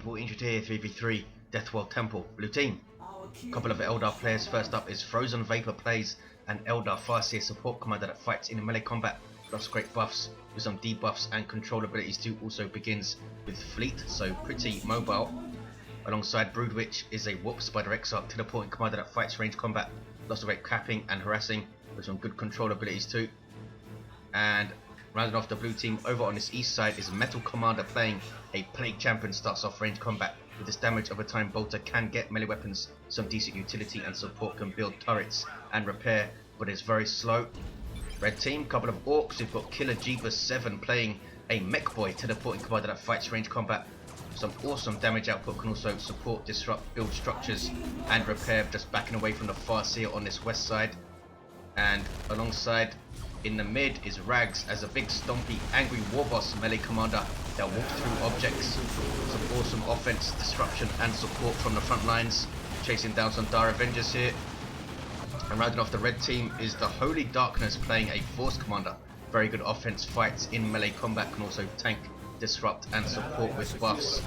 people, injured here, 3v3, Deathworld Temple, blue team. Couple of Eldar players. First up is FrozenVapor plays an Eldar Farseer support commander that fights in melee combat, plus great buffs with some debuffs and control abilities too. Also begins with fleet, so pretty mobile. Alongside Broodwich is a Warp Spider Exarch teleporting commander that fights range combat, plus great capping and harassing with some good control abilities too. And rounding off the blue team over on this east side is Metal Commander playing a Plague Champion. Starts off range combat with this damage over time. Bolter can get melee weapons, some decent utility, and support can build turrets and repair, but it's very slow. Red team, couple of Orks. We've got Killer Jebus 7 playing a Mekboy teleporting commander that fights range combat. Some awesome damage output, can also support, disrupt, build structures and repair, just backing away from the Farseer on this west side. And alongside in the mid is Rags as a big stompy angry Warboss melee commander that walks through objects. Some awesome offense, disruption and support from the front lines, chasing down some Dire Avengers here. And rounding off the red team is TheHolyDarkness playing a Force commander. Very good offense, fights in melee combat, can also tank, disrupt and support with buffs.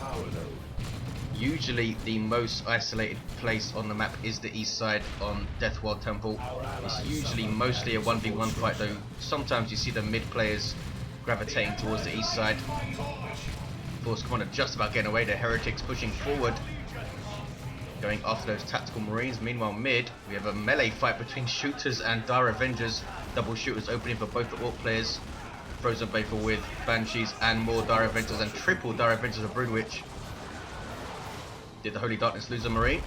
Usually the most isolated place on the map is the east side on Deathworld Temple. It's usually mostly a 1v1 fight, though sometimes you see the mid players gravitating towards the east side. Force commander just about getting away. The heretics pushing forward, going after those tactical marines. Meanwhile mid we have a melee fight between shooters and Dire Avengers. Double shooters opening for both the Orc players. FrozenVapor with Banshees and more Dire Avengers, and triple Dire Avengers of Broodwich. Did the TheHolyDarkness lose a marine?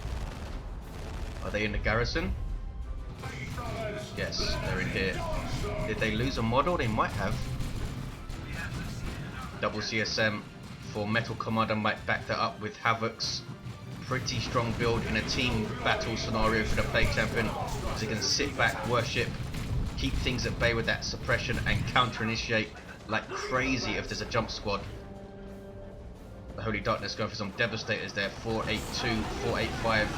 Are they in the garrison? Yes, they're in here. Did they lose a model? They might have. Double CSM for Metal Commander might back that up with Havocs. Pretty strong build in a team battle scenario for the Plague Champion, so you can sit back, worship, keep things at bay with that suppression and counter initiate like crazy if there's a jump squad. The TheHolyDarkness going for some devastators there. 482, 485.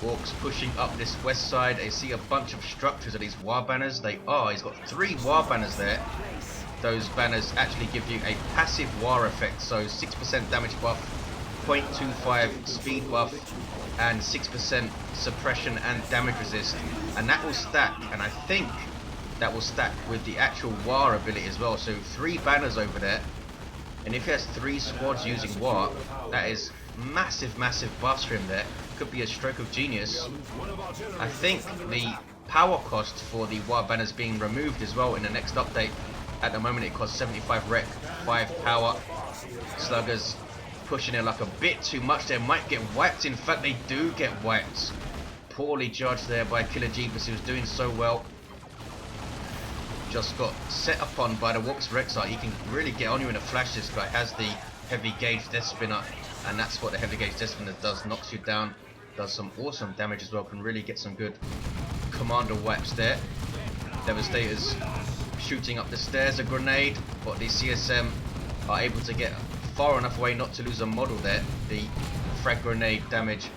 Orks pushing up this west side. They see a bunch of structures of these war banners. They are. He's got 3 war banners there. Those banners actually give you a passive war effect, so 6% damage buff, 0.25 speed buff, and 6% suppression and damage resist. And that will stack, and I think that will stack with the actual war ability as well. So 3 banners over there. And if he has 3 squads using war, that is massive buffs for him there. Could be a stroke of genius. I think the power cost for the war banners being removed as well in the next update. At the moment it costs 75 rec, 5 power. Sluggers pushing it like a bit too much. They might get wiped. In fact, they do get wiped. Poorly judged there by Killer Jebus, who was doing so well. Just got set upon by the Warps Exarch. He can really get on you in a flash. This guy has the heavy gauge death spinner, and that's what the heavy gauge death spinner does. Knocks you down, does some awesome damage as well. Can really get some good commander wipes there. Devastators shooting up the stairs, a grenade, but the CSM are able to get far enough away not to lose a model there. The frag grenade damage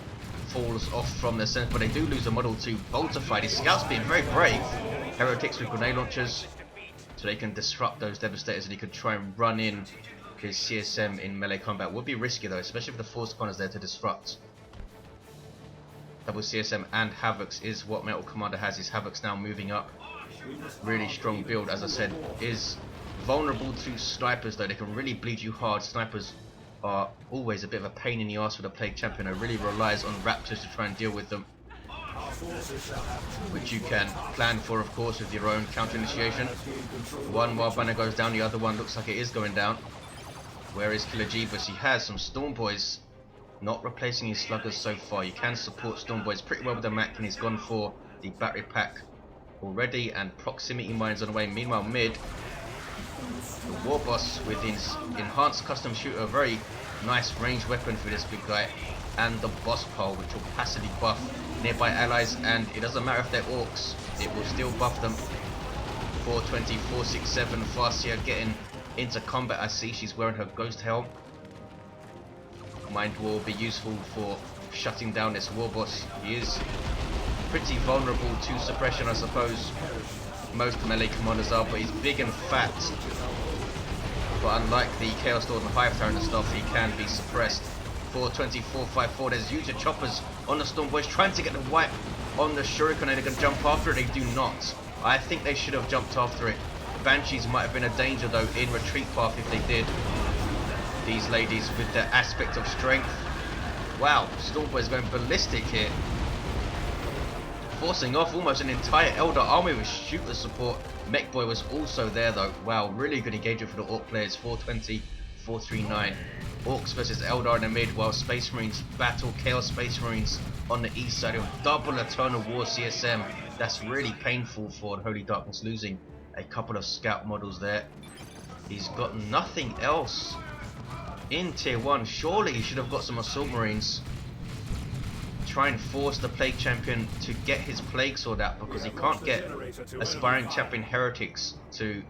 falls off from the center, but they do lose a model to Boltify. The scouts being very brave. Heretics with grenade launchers, so they can disrupt those devastators, and he could try and run in his CSM in melee combat. Would be risky though, especially if the Force Commander is there to disrupt. Double CSM and Havocs is what Metal Commander has. His Havocs now moving up. Really strong build, as I said. Is vulnerable to snipers though. They can really bleed you hard. Snipers are always a bit of a pain in the ass for the Plague Champion, who really relies on Raptors to try and deal with them, which you can plan for, of course, with your own counter initiation. One war banner goes down, the other one looks like it is going down. Where is Killer Jebus? He has some Storm Boys, not replacing his sluggers so far. You can support Storm Boys pretty well with the Mac, and he's gone for the battery pack already, and proximity mines on the way. Meanwhile mid, the Warboss with his enhanced custom shooter, a very nice ranged weapon for this big guy, and the boss pole, which will passively buff nearby allies, and it doesn't matter if they're Orks, it will still buff them. 420, 467, Farseer getting into combat. I see she's wearing her ghost helm. Mind will be useful for shutting down this Warboss. He is pretty vulnerable to suppression, I suppose. Most melee commanders are, but he's big and fat. but unlike the Chaos Lord and Hive Tyrant and stuff, he can be suppressed. 42454, there's user choppers on the Storm Boys trying to get the wipe on the Shuriken, and they can jump after it. They do not. I think they should have jumped after it. Banshees might have been a danger though in retreat path if they did. These ladies with their aspect of strength. Wow, Storm Boys going ballistic here. Forcing off almost an entire Eldar army with shooter support. Mekboy was also there though. Wow, really good engagement for the Orc players. 420, 439. Orcs versus Eldar in the mid, while Space Marines battle Chaos Space Marines on the east side of double Eternal War CSM. That's really painful for the Holy Darkness, losing a couple of scout models there. He's got nothing else in tier 1. Surely he should have got some Assault Marines. Try and force the Plague Champion to get his Plague Sword out, because he can't get Aspiring Champion Heretics to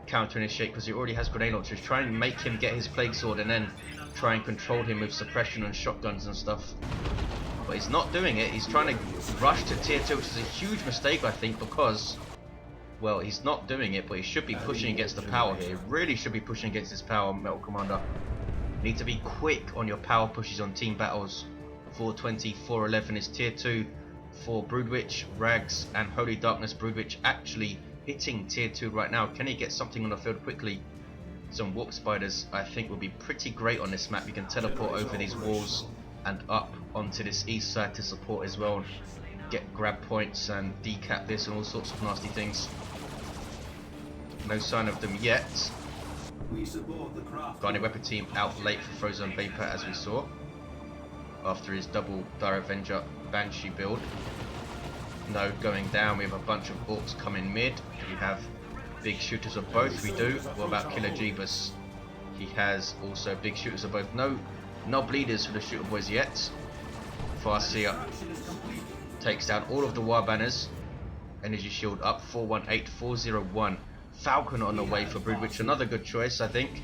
counter initiate because he already has grenade launchers. Try and make him get his Plague Sword and then try and control him with suppression and shotguns and stuff. But he's not doing it. He's trying to rush to tier 2, which is a huge mistake I think, because, well, he's not doing it, but he should be pushing against the power here. He really should be pushing against his power, Metal Commander. You need to be quick on your power pushes on team battles. 420, 411 is tier 2 for Broodwich, Rags and Holy Darkness. Broodwich actually hitting tier 2 right now. Can he get something on the field quickly? Some Warp Spiders I think will be pretty great on this map. You can teleport over these walls and up onto this east side to support as well. Get grab points and decap this and all sorts of nasty things. No sign of them yet. Guardian Weapon Team out late for FrozenVapor, as we saw, after his double Dire Avenger Banshee build. Node going down. We have a bunch of Orcs coming mid. We have big shooters of both. We do. What about Killer Jebus? He has also big shooters of both. No knob leaders for the shooter boys yet. Farseer takes down all of the War Banners. Energy shield up. 418, 401. Falcon on the way for Broodwich. Another good choice, I think.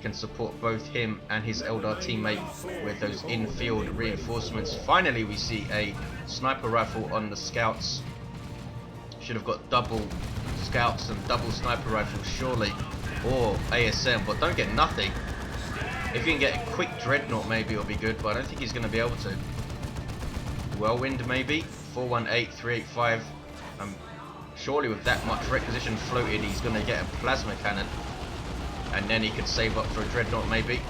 Can support both him and his Eldar teammate with those in-field reinforcements. Finally we see a sniper rifle on the scouts. Should have got double scouts and double sniper rifles surely, or ASM, but don't get nothing. If you can get a quick dreadnought maybe it'll be good, but I don't think he's going to be able to. Whirlwind maybe. 418, 385. Surely with that much requisition floated he's going to get a plasma cannon. And then he could save up for a dreadnought maybe.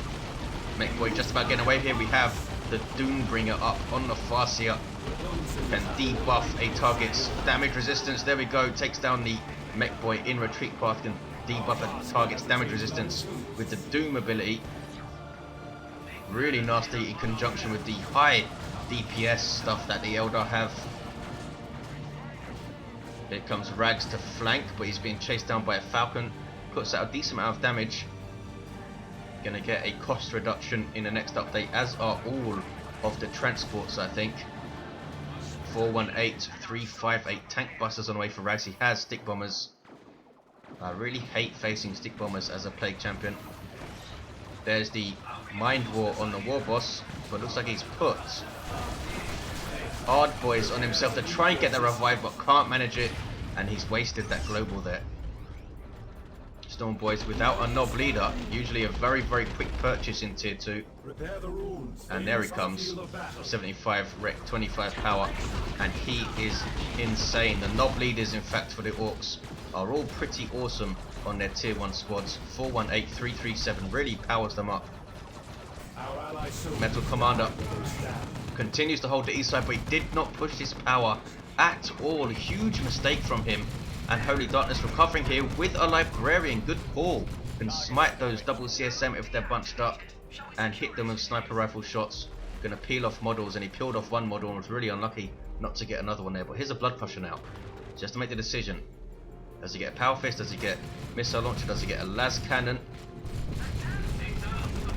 Mekboy just about getting away here. We have the Doombringer up on the Farseer. Can debuff a target's damage resistance. There we go. Takes down the Mekboy in retreat path. Can debuff a target's damage resistance with the Doom ability. Really nasty in conjunction with the high DPS stuff that the Eldar have. Here comes Rags to flank, but he's being chased down by a Falcon. Puts out a decent amount of damage. Gonna get a cost reduction in the next update, as are all of the transports I think. 418, 358 tank busters on the way for Rags. He has stick bombers. I really hate facing stick bombers as a Plague Champion. There's the Mind War on the Warboss, but looks like he's put Hard Boys on himself to try and get the revive, but can't manage it, and he's wasted that global there. Storm Boys without a knob leader, usually a very quick purchase in tier 2. And there he comes. 75 rec, 25 power, and he is insane. The knob leaders in fact for the Orks are all pretty awesome on their tier 1 squads. 418, 337 really powers them up. Metal Commander continues to hold the east side, but he did not push his power at all. Huge mistake from him. And Holy Darkness recovering here with a Librarian. Good call. Can smite those double CSM if they're bunched up and hit them with sniper rifle shots. Gonna peel off models, and he peeled off one model and was really unlucky not to get another one there. But here's a Blood Pusher now. Just to make the decision. Does he get a Power Fist? Does he get Missile Launcher? Does he get a Las Cannon?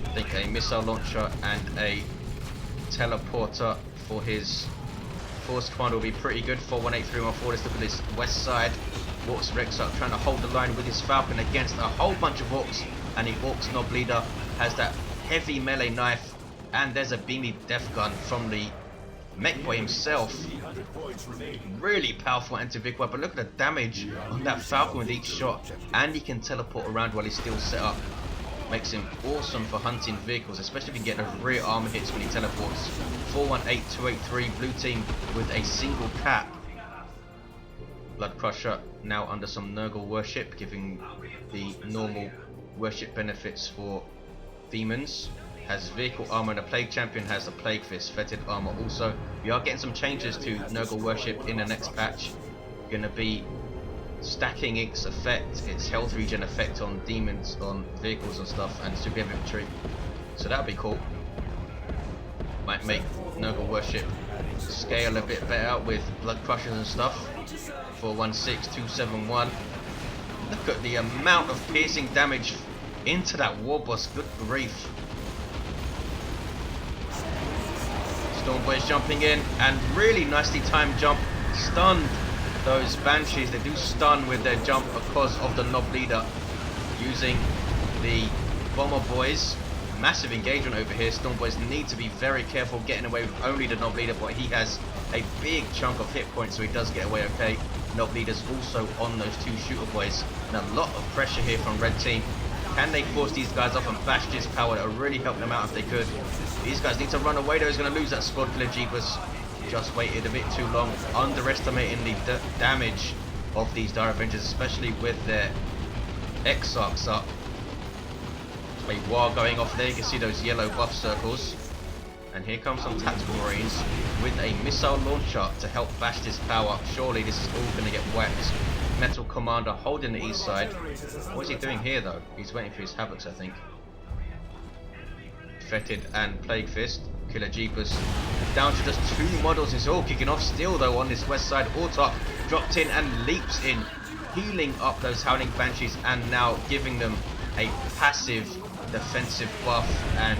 I think a Missile Launcher and a Teleporter for his Force Command will be pretty good. 418, 314. Let's look at this west side. Orks Rex up trying to hold the line with his Falcon against a whole bunch of Orks, and the Orks Knob Leader has that heavy melee knife, and there's a beamy death gun from the Mekboy himself. Really powerful anti-Vic weapon. Look at the damage on that Falcon with each shot, and he can teleport around while he's still set up. makes him awesome for hunting vehicles, especially if you can get those rear armor hits when he teleports. 418283, blue team with a single cap. Blood Crusher now under some Nurgle worship, giving the normal worship benefits for demons. Has vehicle armor, and a Plague Champion has a Plague Fist, fetid armor also. We are getting some changes to Nurgle worship in the next patch. Gonna be stacking its effect, its health regen effect on demons, on vehicles and stuff, and super infantry. So that'll be cool. Might make Nurgle worship scale a bit better with blood crushers and stuff. 416271. Look at the amount of piercing damage into that Warboss, good grief. Stormboy's jumping in, and really nicely timed jump, stunned those Banshees. They do stun with their jump because of the Knob Leader using the Bomber Boys. Massive engagement over here. Stormboys need to be very careful getting away with only the Knob Leader, but he has a big chunk of hit points, so he does get away okay. Knob Leader's also on those two Shooter Boys, and a lot of pressure here from Red Team. Can they force these guys off and bash this power? That would really help them out if they could. These guys need to run away though. He's going to lose that squad killer. Jebus just waited a bit too long, underestimating the damage of these Dire Avengers, especially with their Exarchs up. A war going off there. You can see those yellow buff circles. And here comes some tactical marines with a missile launcher to help bash this power. Surely this is all going to get whacked. Metal Commander holding the east side. What is he doing here though? He's waiting for his Havocs, I think. Fetid and Plague Fist. Killer Jebus down to just 2 models. It's all kicking off still though on this west side. Autarch dropped in and leaps in, healing up those Howling Banshees and now giving them a passive defensive buff, and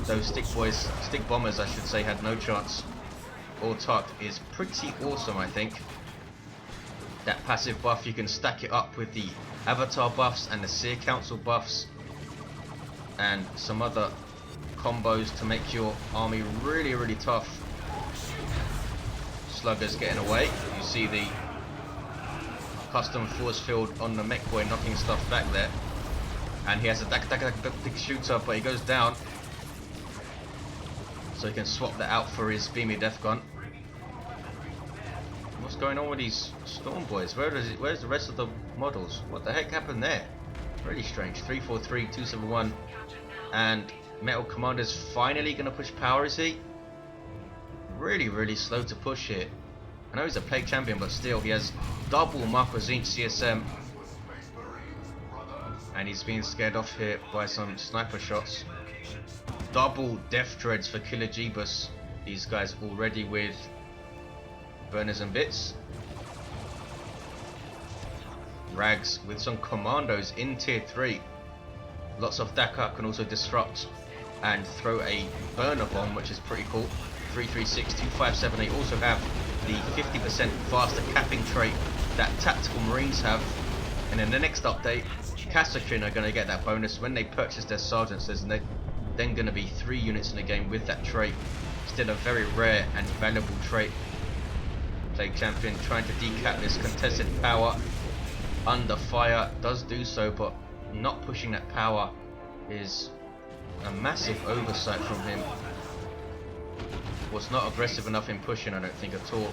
those stick bombers I should say had no chance. Autarch is pretty awesome, I think. That passive buff, you can stack it up with the Avatar buffs and the Seer Council buffs and some other combos to make your army really, really tough. Sluggers getting away. You see the custom force field on the Mekboy knocking stuff back there. And he has a big shooter, but he goes down. So he can swap that out for his beamy death gun. What's going on with these Storm Boys? Where's the rest of the models? What the heck happened there? Really strange. 343271. And Metal Commander's finally going to push power, is he? Really, really slow to push here. I know he's a Plague Champion, but still, he has double Marco Zinch CSM. And he's being scared off here by some sniper shots. Double Death Dreads for Killer Jebus. These guys already with Burners and Bits. Rags with some Commandos in tier 3. Lots of Dakar can also disrupt and throw a burner bomb, which is pretty cool. 336-257. They also have the 50% faster capping trait that Tactical Marines have. And in the next update, Kassakin are going to get that bonus when they purchase their Sergeants. There's then going to be 3 units in the game with that trait. Still a very rare and valuable trait. Plague Champion trying to decap this contested power. Under fire, does do so, but not pushing that power is a massive oversight from him. Was not aggressive enough in pushing, I don't think at all.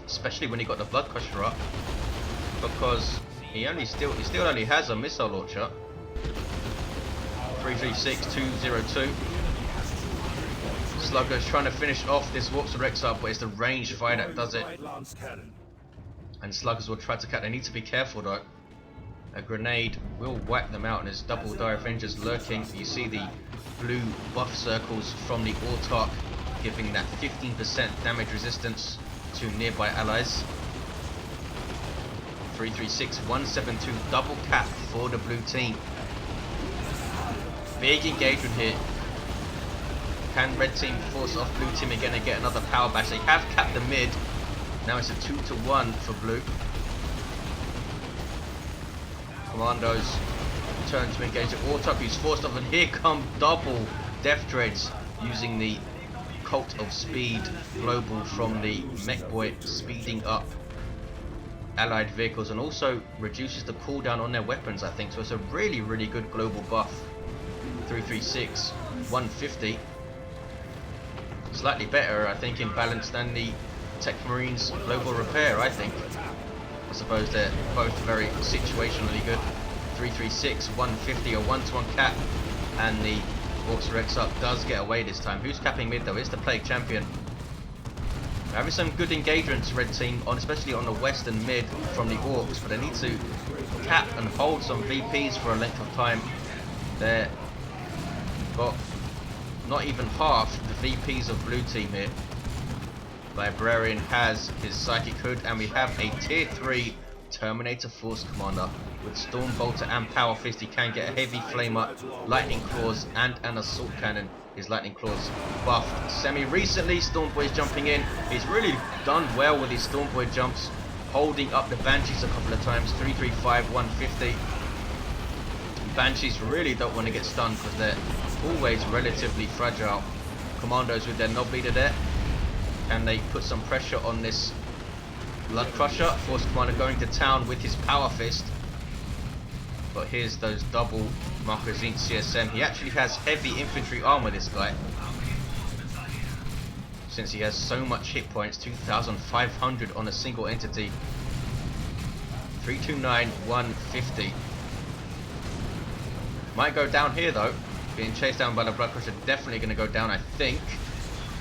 Especially when he got the Blood Crusher up, because he still only has a missile launcher. 336-202. Slugger's trying to finish off this Warps of Exarch, but it's the ranged fire that does it. And Sluggers will try to cut. They need to be careful though. A grenade will whack them out, and there's double Dire Avengers lurking. You see the blue buff circles from the Autarch, giving that 15% damage resistance to nearby allies. 336-172, double cap for the blue team. Big engagement here. Can red team force off blue team again and get another power bash? They have capped the mid. Now it's a 2-1 for blue. Commandos turn to engage the Autarch, who's forced off, and here come double Death Dreads using the Cult of Speed global from the Mekboy, speeding up allied vehicles, and also reduces the cooldown on their weapons, I think. So it's a really, really good global buff. 336, 150. Slightly better, I think, in balance than the Tech Marines global repair, I think. I suppose they're both very situationally good. 336, 150, a 1-to-1 cap, and the Orks Exarch does get away this time. Who's capping mid though? It's the Plague Champion. We're having some good engagements, red team, especially on the west and mid from the Orks, but they need to cap and hold some VPs for a length of time. They're got not even half the VPs of blue team here. Librarian has his Psychic Hood, and we have a tier 3 Terminator Force Commander with Storm Bolter and Power Fist. He can get a Heavy Flamer, Lightning Claws, and an Assault Cannon. His Lightning Claws buffed semi-recently. Stormboy's jumping in. He's really done well with his Stormboy jumps, holding up the Banshees a couple of times. 335, 150. Banshees really don't want to get stunned because they're always relatively fragile. Commandos with their Knob Leader there. Can they put some pressure on this Blood Crusher? Force Commander going to town with his Power Fist. But here's those double Marquezine CSM. He actually has heavy infantry armor, this guy. Since he has so much hit points, 2,500 on a single entity. 329, 150. Might go down here though. Being chased down by the Blood Crusher, definitely going to go down, I think.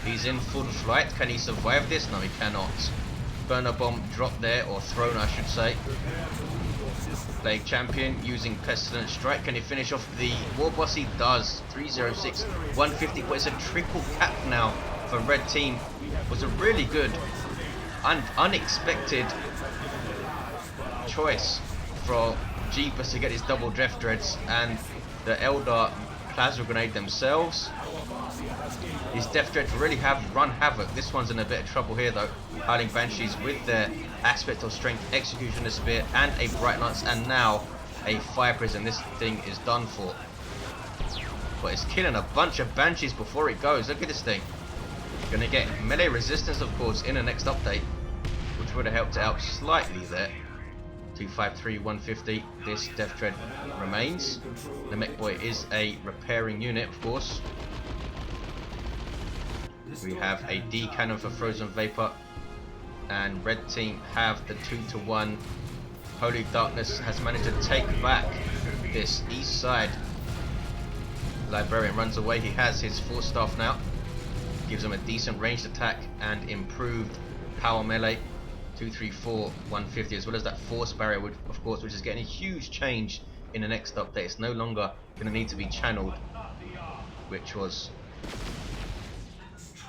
He's in full flight. Can he survive this? No, he cannot. Burner Bomb dropped there, or thrown I should say. Plague Champion using Pestilent Strike. Can he finish off the Warboss? He does. 306, 150, but it's a triple cap now for red team. Was a really good and unexpected choice for Jebus to get his double Death Dreads and the Eldar Plasma Grenade themselves. These Death Dreads really have run havoc. This one's in a bit of trouble here though. Howling Banshees with their Aspect of Strength, Executioner Spear, and a Bright Lance, and now a Fire Prism. This thing is done for. But it's killing a bunch of Banshees before it goes. Look at this thing. Gonna get melee resistance, of course, in the next update, which would have helped it out slightly there. 253, 150. This Death Dread remains. The Mekboy is a repairing unit, of course. We have a D cannon for FrozenVapor, and red team have the 2-to-1. Holy Darkness has managed to take back this east side. Librarian runs away. He has his Force Staff now. Gives him a decent ranged attack and improved power melee. 234, 150, as well as that Force Barrier, of course, which is getting a huge change in the next update. It's no longer going to need to be channeled, which was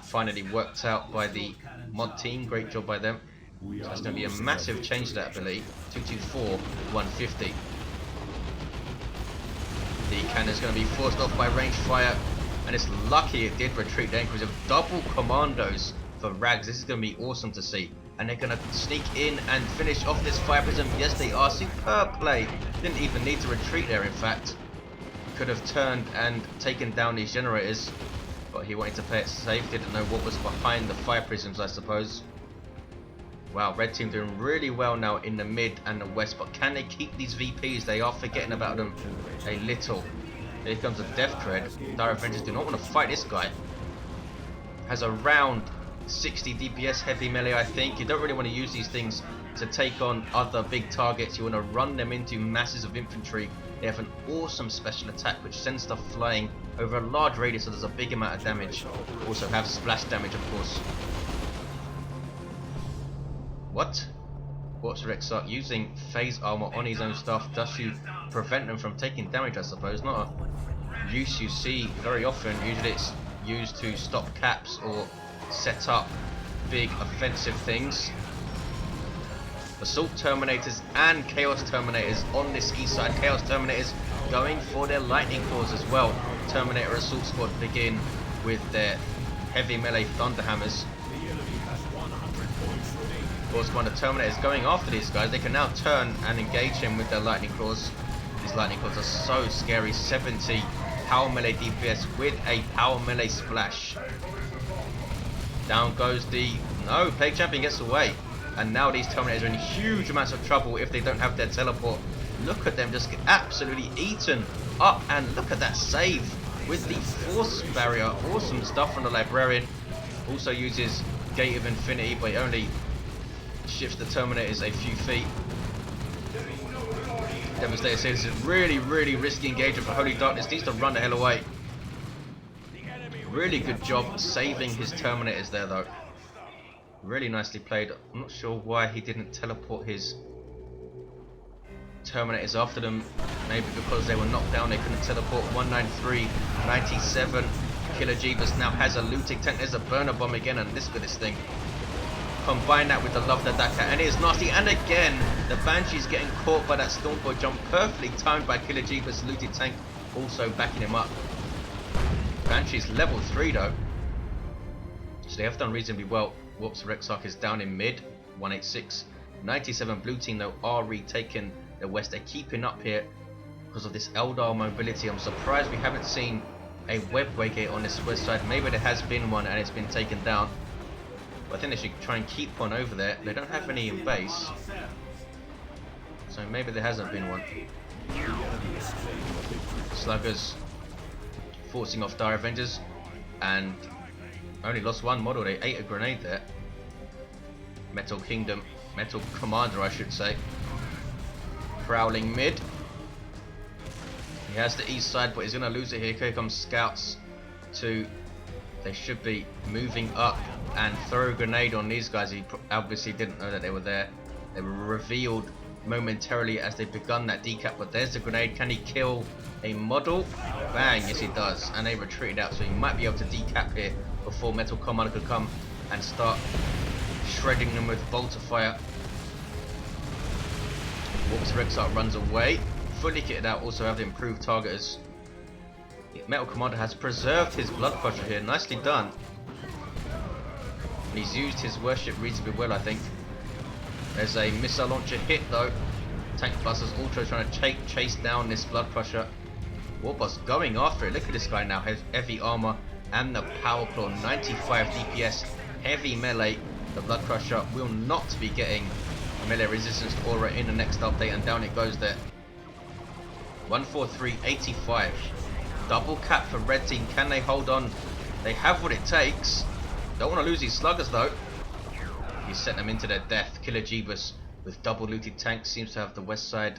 finally worked out by the mod team. Great job by them. So it's going to be a massive change to that ability. 224, 150. The cannon's going to be forced off by range fire, and it's lucky it did retreat then, because of double commandos for Rags. This is going to be awesome to see. And they're going to sneak in and finish off this Fire Prism. Yes, they are. Superb play. Didn't even need to retreat there, in fact. Could have turned and taken down these generators, but he wanted to play it safe. Didn't know what was behind the Fire Prisms, I suppose. Wow, red team doing really well now in the mid and the west, but can they keep these VPs? They are forgetting about them a little. Here comes a Death Dread. Dire Avengers do not want to fight this guy. Has around 60 DPS heavy melee, I think. You don't really want to use these things to take on other big targets. You want to run them into masses of infantry. They have an awesome special attack which sends stuff flying over a large radius, so there's a big amount of damage. Also have splash damage, of course. What? Orks Exarch using phase armor on his own stuff just to prevent them from taking damage, I suppose. Not a use you see very often. Usually it's used to stop caps or set up big offensive things. Assault Terminators and Chaos Terminators on this east side. Chaos Terminators going for their Lightning Claws as well. Terminator Assault Squad begin with their heavy melee Thunderhammers. Of course, when the Terminators going after these guys, they can now turn and engage him with their Lightning Claws. These Lightning Claws are so scary. 70 power melee DPS with a power melee splash. Down goes the... No, Plague Champion gets away. And now these Terminators are in huge amounts of trouble if they don't have their teleport. Look at them just get absolutely eaten up. And look at that save with the Force Barrier. Awesome stuff from the Librarian. Also uses Gate of Infinity, but he only shifts the Terminators a few feet. Devastator says it's a really, really risky engagement for Holy Darkness. Needs to run the hell away. Really good job saving his Terminators there, though. Really nicely played. I'm not sure why he didn't teleport his Terminators after them. Maybe because they were knocked down, they couldn't teleport. 193, 97. Killer Jebus now has a looting tank. There's a burner bomb again, and look at this thing. Combine that with the Love the Daka, and it is nasty. And again, the Banshee's getting caught by that Stormboy jump, perfectly timed by Killer Jebus. Looting tank also backing him up. Banshee's level 3 though, so they have done reasonably well. Whoops, Rexarch is down in mid, 186. 97 blue team though are retaking the west. They're keeping up here because of this Eldar mobility. I'm surprised we haven't seen a webway gate on this west side. Maybe there has been one and it's been taken down. But I think they should try and keep one over there. They don't have any in base, so maybe there hasn't been one. Sluggers forcing off Dire Avengers and only lost one model. They ate a grenade there. Metal Kingdom, Metal Commander I should say, prowling mid. He has the east side, but he's going to lose it here. Here comes scouts to, they should be moving up and throw a grenade on these guys. He obviously didn't know that they were there. They were revealed momentarily as they begun that decap, but there's the grenade. Can he kill a model? Bang, yes he does, and they retreated out, so he might be able to decap here before Metal Commander could come and start shredding them with bolter fire. Warps Rexarch runs away, fully kitted out, also have the improved targeters. Metal Commander has preserved his Blood Crusher here, nicely done. And he's used his worship reasonably well, I think. There's a missile launcher hit though. Tank Busters Ultra trying to chase down this Blood Crusher. Warboss going after it. Look at this guy now, has heavy armor and the Power Claw, 95 DPS, heavy melee. The Blood Crusher will not be getting melee resistance aura in the next update, and down it goes there. 143, 85. Double cap for red team. Can they hold on? They have what it takes. Don't want to lose these sluggers though. He sent them into their death. Killer Jebus with double looted tanks seems to have the west side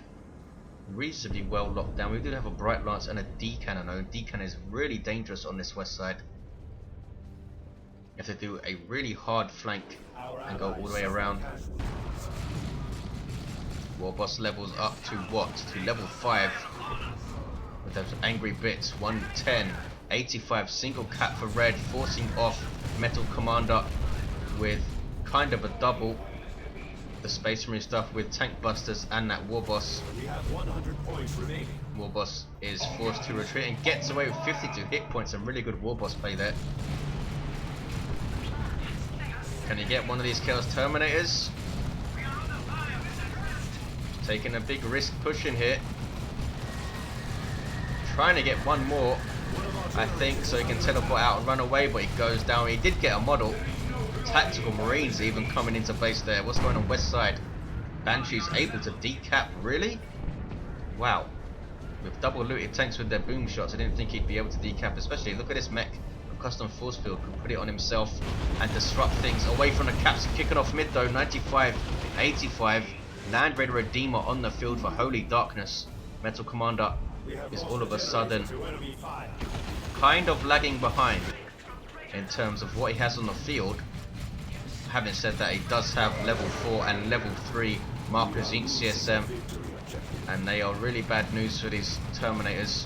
reasonably well locked down. We do have a Bright Lance and a D-Cannon though. D-Cannon is really dangerous on this west side. You have to do a really hard flank and go all the way around. Warboss levels up to what? To level 5 with those angry bits. 110, 85, single cap for red, forcing off Metal Commander with kind of a double. The Space Marine stuff with Tank Busters and that Warboss. Warboss is forced to retreat and gets away with 52 hit points. And really good Warboss play there. Can he get one of these Chaos Terminators? Taking a big risk pushing here. Trying to get one more, I think, so he can teleport out and run away, but he goes down. He did get a model. Tactical Marines even coming into base there. What's going on west side? Banshee's able to decap, really? Wow. With double looted tanks with their boom shots, I didn't think he'd be able to decap, especially look at this mech. Custom force field, could put it on himself and disrupt things. Away from the caps, kicking off mid though. 95, 85. Land Raider Redeemer on the field for Holy Darkness. Metal Commander is all of a sudden kind of lagging behind in terms of what he has on the field. Having said that, he does have level 4 and level 3 Marcus Inc. CSM, and they are really bad news for these Terminators.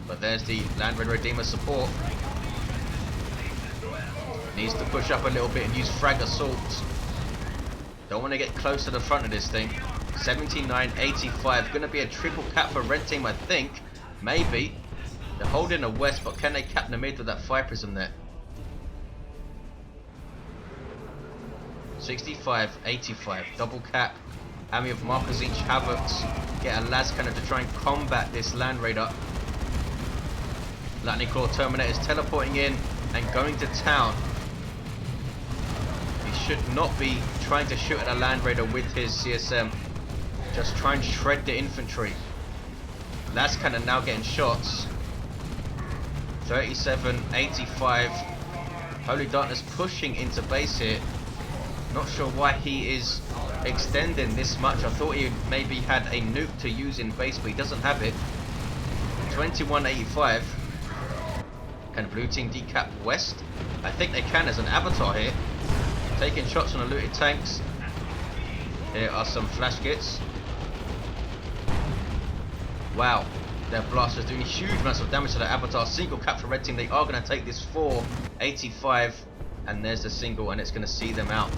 But there's the Land Raider Redeemer support. Needs to push up a little bit and use frag assaults. Don't want to get close to the front of this thing. 79, 85. Going to be a triple cap for red team, I think. Maybe. They're holding the west, but can they cap the mid with that fire prism there? 65, 85. Double cap. Army of Marcus Inch Havocs. Get a las cannon to try and combat this Land Raider. Lightning Claw Terminators teleporting in and going to town. He should not be trying to shoot at a Land Raider with his CSM. Just try and shred the infantry. Last cannon now getting shots. 37, 85. Holy Darkness pushing into base here. Not sure why he is extending this much. I thought he maybe had a nuke to use in base, but he doesn't have it. 2185. Can blue team decap west? I think they can as an avatar here. Taking shots on the looted tanks. Here are some flash kits. Wow, their blasters doing huge amounts of damage to the avatar. Single cap for red team. They are going to take this 485, and there's the single, and it's going to see them out.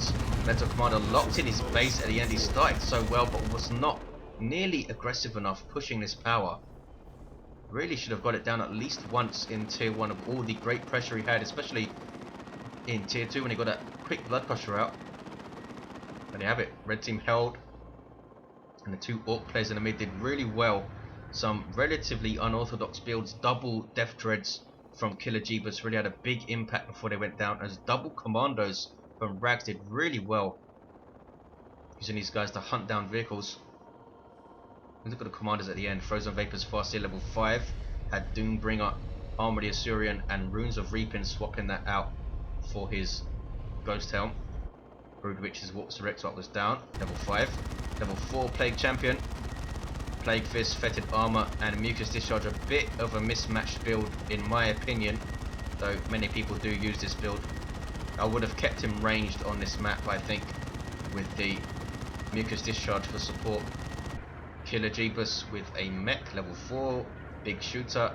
Mental Commander locked in his base at the end. He started so well, but was not nearly aggressive enough pushing this power. Really should have got it down at least once in tier 1 of all the great pressure he had, especially in tier 2 when he got that quick blood crusher out. And you have it. Red team held, and the two Orc players in the mid did really well. Some relatively unorthodox builds. Double Death Dreads from Killer Jebus really had a big impact before they went down, as double Commandos from Rags did really well, using these guys to hunt down vehicles. Look at the commanders at the end. FrozenVapor's Farseer level 5 had Doombringer, Armor of the Assyrian, and Runes of Reaping, swapping that out for his Ghost Helm. Broodwich's Warps Direct swap was down, level 5. Level 4 Plague Champion, Plague Fist, Fetid Armor, and Mucus Discharge. A bit of a mismatched build in my opinion, though many people do use this build. I would have kept him ranged on this map, I think, with the Mucus Discharge for support. Killer Jebus with a mech, level 4, big shooter,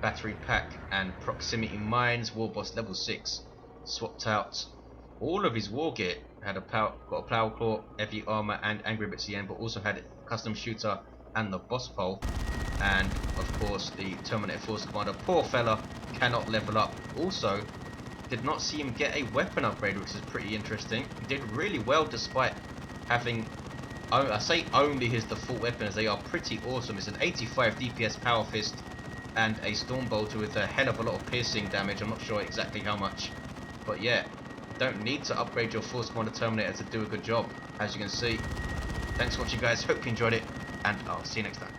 battery pack, and proximity mines. Warboss level 6, swapped out all of his war gear. Had got a plow claw, heavy armor, and angry bits at the end, but also had custom shooter and the boss pole, and of course the Terminator Force Commander. Poor fella cannot level up. Also, did not see him get a weapon upgrade, which is pretty interesting. He did really well despite having, I say only his default weapon, as they are pretty awesome. It's an 85 DPS Power Fist and a Storm Bolter with a hell of a lot of piercing damage. I'm not sure exactly how much, but yeah, don't need to upgrade your Force Commander Terminator to do a good job, as you can see. Thanks for watching guys, hope you enjoyed it, and I'll see you next time.